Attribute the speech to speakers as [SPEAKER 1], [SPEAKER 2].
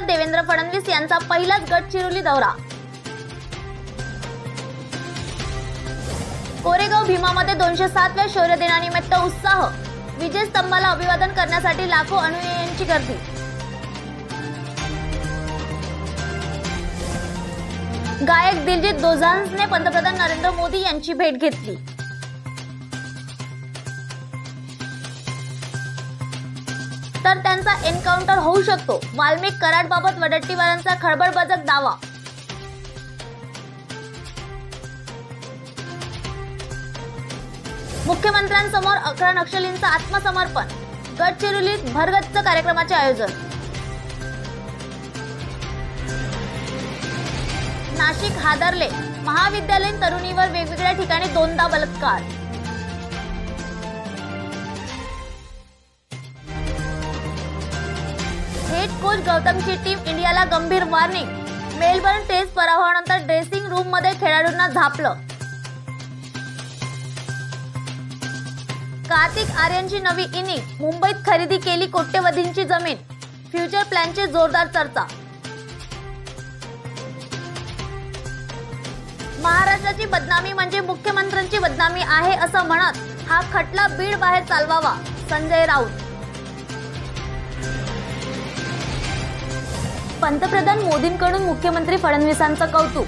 [SPEAKER 1] मुख्यमंत्र्यांचा देवेंद्र फडणवीस यांचा पहिलाच गडचिरोली दौरा। कोरेगाव भीमामध्ये 207व्या शौर्य दिनानिमित्त उत्साह, विजय स्तंभाला अभिवादन करण्यासाठी लाखो अनुयायांची गर्दी। गायक दिलजीत दोसांझने पंतप्रधान नरेंद्र मोदी यांची भेट घेतली। तर त्यांचा एन्काउंटर होऊ शकतो, वाल्मिक कराडबाबत वडट्टीवारांचा खळबळजनक दावा। मुख्यमंत्र्यांसमोर 11 नक्षलींचं आत्मसमर्पण, गडचिरोलीत भरगच्च कार्यक्रमाचे आयोजन। नाशिक हादरले, महाविद्यालयीन तरुणीवर वेगवेगळ्या ठिकाणी 2दा बलात्कार। हेड कोच गौतमची टीम इंडियाला गंभीर वॉर्निंग, मेलबर्न टेस्ट पराभवानंतर ड्रेसिंग रूम मध्ये खेळाडूंना झापलं। कार्तिक आर्यनची नवी इनिंग, मुंबईत खरेदी केली कोट्यवधींची जमीन, फ्युचर प्लॅनची जोरदार चर्चा। महाराष्ट्राची बदनामी म्हणजे मुख्यमंत्र्यांची बदनामी आहे असं म्हणत हा खटला बीड बाहेर चालवावा, संजय राऊत। पंतप्रधान मोदींकडून मुख्यमंत्री फडणवीसांचं कौतुक,